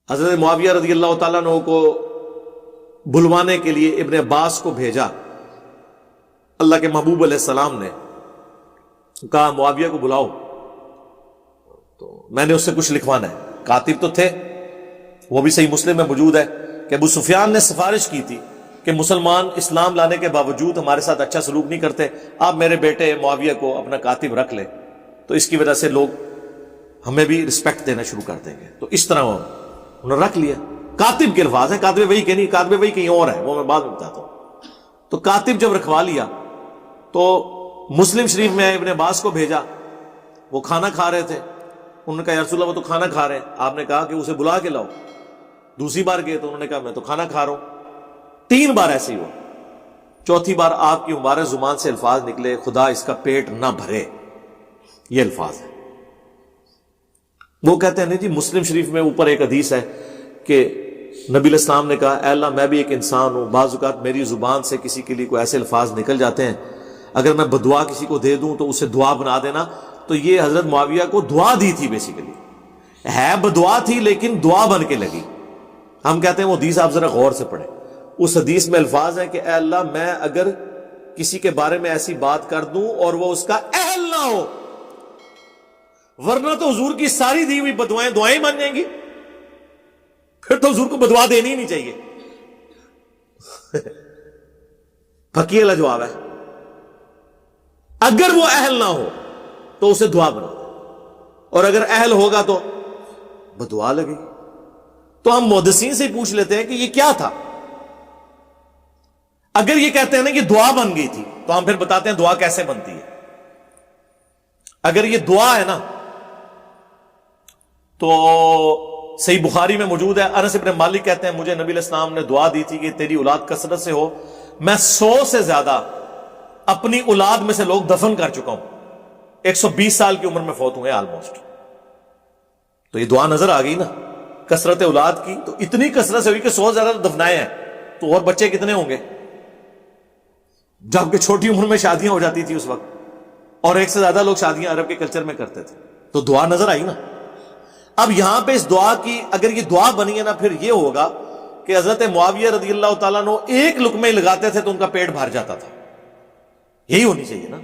حضرت معاویہ رضی اللہ تعالیٰ عنہ کو بلوانے کے لیے ابن عباس کو بھیجا. اللہ کے محبوب علیہ السلام نے کہا معاویہ کو بلاؤ, تو میں نے اس سے کچھ لکھوانا ہے. کاتب تو تھے, وہ بھی صحیح مسلم میں موجود ہے کہ ابو سفیان نے سفارش کی تھی کہ مسلمان اسلام لانے کے باوجود ہمارے ساتھ اچھا سلوک نہیں کرتے, آپ میرے بیٹے معاویہ کو اپنا کاتب رکھ لیں, تو اس کی وجہ سے لوگ ہمیں بھی رسپیکٹ دینا شروع کر دیں گے. تو اس طرح انہوں نے رکھ لیا. کاتب کے الفاظ ہیں, کاتب وہی کہ نہیں, کاتب وہی کہیں اور ہے, وہ میں بعد میں بتاتا ہوں. تو کاتب جب رکھوا لیا تو مسلم شریف میں ابن عباس کو بھیجا. وہ کھانا کھا رہے تھے, انہوں نے کہا یا رسول اللہ وہ تو کھانا کھا رہے ہیں. آپ نے کہا کہ اسے بلا کے لاؤ. دوسری بار گئے تو انہوں نے کہا میں تو کھانا کھا رہا ہوں. 3 بار ایسے ہی ہوا. چوتھی بار آپ کی مبارک زبان سے الفاظ نکلے خدا اس کا پیٹ نہ بھرے, یہ الفاظ ہے. وہ کہتے ہیں نہیں جی, مسلم شریف میں اوپر ایک حدیث ہے کہ نبی علیہ السلام نے کہا اے اللہ میں بھی ایک انسان ہوں, بعض اوقات میری زبان سے کسی کے لیے کوئی ایسے الفاظ نکل جاتے ہیں, اگر میں بدعا کسی کو دے دوں تو اسے دعا بنا دینا. تو یہ حضرت معاویہ کو دعا دی تھی, بیسیکلی ہے بدعا تھی لیکن دعا بن کے لگی. ہم کہتے ہیں وہ حدیث آپ ذرا غور سے پڑھیں. اس حدیث میں الفاظ ہیں کہ اے اللہ میں اگر کسی کے بارے میں ایسی بات کر دوں اور وہ اس کا اہل نہ ہو, ورنہ تو حضور کی ساری دی ہوئی بدوائیں دعائیں بن جائیں گی, پھر تو حضور کو بدوا دینی ہی نہیں چاہیے. پکی والا جواب ہے, اگر وہ اہل نہ ہو تو اسے دعا بنا دے, اور اگر اہل ہوگا تو بدعا لگے گی. تو ہم محدثین سے پوچھ لیتے ہیں کہ یہ کیا تھا. اگر یہ کہتے ہیں نا کہ دعا بن گئی تھی تو ہم پھر بتاتے ہیں دعا کیسے بنتی ہے. اگر یہ دعا ہے نا تو صحیح بخاری میں موجود ہے, انس بن مالک کہتے ہیں مجھے نبی علیہ السلام نے دعا دی تھی کہ تیری اولاد کثرت سے ہو. میں 100 سے زیادہ اپنی اولاد میں سے لوگ دفن کر چکا ہوں, 120 سال کی عمر میں فوت ہوئے آلموسٹ. تو یہ دعا نظر آ گئی نا کثرت اولاد کی. تو اتنی کثرت سے ہوئی کہ 100 زیادہ دفنائے ہیں, تو اور بچے کتنے ہوں گے, جبکہ چھوٹی عمر میں شادیاں ہو جاتی تھی اس وقت, اور 1 سے زیادہ لوگ شادیاں عرب کے کلچر میں کرتے تھے. تو دعا نظر آئی نا. اب یہاں پہ اس دعا کی اگر یہ دعا بنی ہے نا, پھر یہ ہوگا کہ حضرت معاویہ رضی اللہ تعالیٰ عنہ ایک لقمے لگاتے تھے تو ان کا پیٹ بھر جاتا تھا. یہی ہونی چاہیے نا.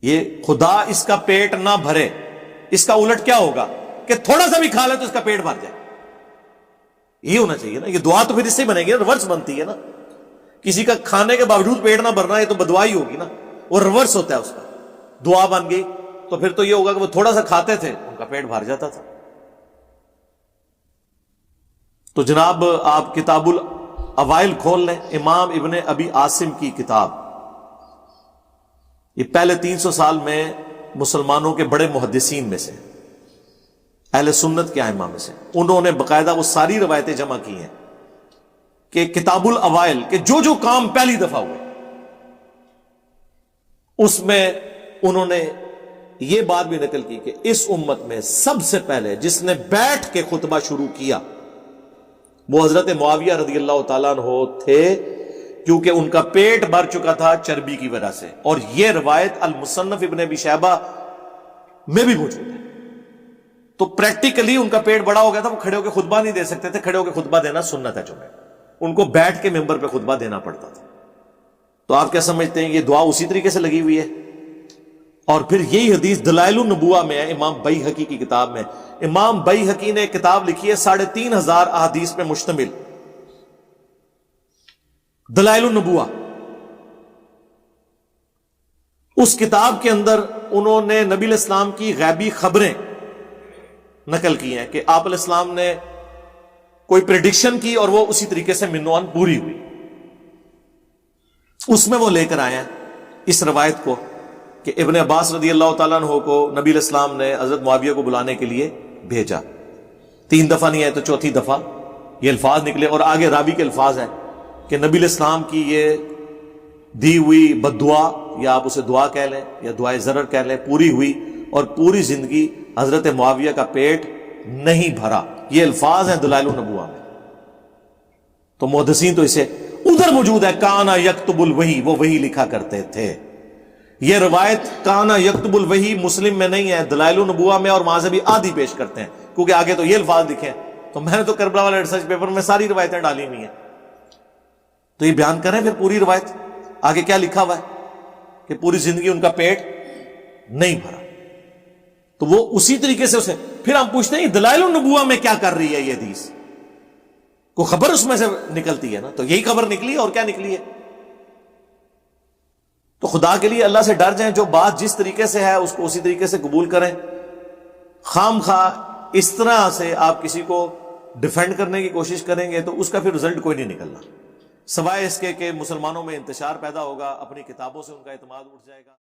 یہ خدا اس کا پیٹ نہ بھرے, اس کا الٹ کیا ہوگا کہ تھوڑا سا بھی کھا لے تو اس کا پیٹ بھر جائے. یہی ہونا چاہیے نا. یہ دعا تو پھر اس سے بنے گی نا, ریورس بنتی ہے نا. کسی کا کھانے کے باوجود پیٹ نہ بھرنا, یہ تو بدعا ہی ہوگی نا. وہ ریورس ہوتا ہے اس کا. دعا بن گئی تو پھر تو یہ ہوگا کہ وہ تھوڑا سا کھاتے تھے ان کا پیٹ بھر جاتا تھا. تو جناب آپ کتاب الاوائل کھول لیں, امام ابن ابی عاصم کی کتاب. یہ پہلے 300 سال میں مسلمانوں کے بڑے محدثین میں سے, اہل سنت کے ائمہ میں سے, انہوں نے باقاعدہ وہ ساری روایتیں جمع کی ہیں کہ کتاب الاوائل کہ جو جو کام پہلی دفعہ ہوئے اس میں انہوں نے یہ بات بھی نقل کی کہ اس امت میں سب سے پہلے جس نے بیٹھ کے خطبہ شروع کیا وہ حضرت معاویہ رضی اللہ تعالیٰ عنہ تھے, کیونکہ ان کا پیٹ بھر چکا تھا چربی کی وجہ سے. اور یہ روایت المصنف ابن ابی شیبہ میں بھی موجود ہے. تو پریکٹیکلی ان کا پیٹ بڑا ہو گیا تھا, وہ کھڑے ہو کے خطبہ نہیں دے سکتے تھے. کھڑے ہو کے خطبہ دینا سنت ہے جمعہ, ان کو بیٹھ کے ممبر پہ خطبہ دینا پڑتا تھا. تو آپ کیا سمجھتے ہیں یہ دعا اسی طریقے سے لگی ہوئی ہے؟ اور پھر یہی حدیث دلائل النبوہ میں ہے, امام بیہقی کی کتاب میں. امام بیہقی نے ایک کتاب لکھی ہے 3500 احادیث پہ مشتمل, دلائل النبوہ. اس کتاب کے اندر انہوں نے نبی علیہ السلام کی غیبی خبریں نقل کی ہیں کہ آپ علیہ السلام نے کوئی پریڈکشن کی اور وہ اسی طریقے سے منوان پوری ہوئی. اس میں وہ لے کر آئے ہیں اس روایت کو کہ ابن عباس رضی اللہ تعالیٰ عنہ کو نبی علیہ السلام نے حضرت معاویہ کو بلانے کے لیے بھیجا. 3 دفعہ نہیں ہے تو چوتھی دفعہ یہ الفاظ نکلے, اور آگے راوی کے الفاظ ہیں کہ نبی علیہ السلام کی یہ دی ہوئی بد دعا, یا آپ اسے دعا کہہ لیں یا دعائے ضرر کہہ لیں, پوری ہوئی, اور پوری زندگی حضرت معاویہ کا پیٹ نہیں بھرا. یہ الفاظ ہیں دلائل النبوہ میں. تو محدثین تو اسے ادھر موجود ہے کانا یکتب الوحی, وہ وحی لکھا کرتے تھے. یہ روایت کانا یکتب الوحی مسلم میں نہیں ہے, دلائل النبوہ میں, اور وہاں سے بھی آدھی پیش کرتے ہیں. کیونکہ آگے تو یہ الفاظ لکھے ہیں. تو میں نے تو کربلا والے ریسرچ پیپر میں ساری روایتیں ڈالی ہوئی ہیں. تو یہ بیان کریں پھر پوری روایت, آگے کیا لکھا ہوا ہے کہ پوری زندگی ان کا پیٹ نہیں بھرا. تو وہ اسی طریقے سے اسے پھر ہم پوچھتے ہیں دلائل النبوہ میں کیا کر رہی ہے یہ حدیث, کو خبر اس میں سے نکلتی ہے نا, تو یہی خبر نکلی ہے اور کیا نکلی ہے. تو خدا کے لیے اللہ سے ڈر جائیں, جو بات جس طریقے سے ہے اس کو اسی طریقے سے قبول کریں. خام خواہ اس طرح سے آپ کسی کو ڈیفینڈ کرنے کی کوشش کریں گے تو اس کا پھر رزلٹ کوئی نہیں نکلنا, سوائے اس کے کہ مسلمانوں میں انتشار پیدا ہوگا, اپنی کتابوں سے ان کا اعتماد اٹھ جائے گا.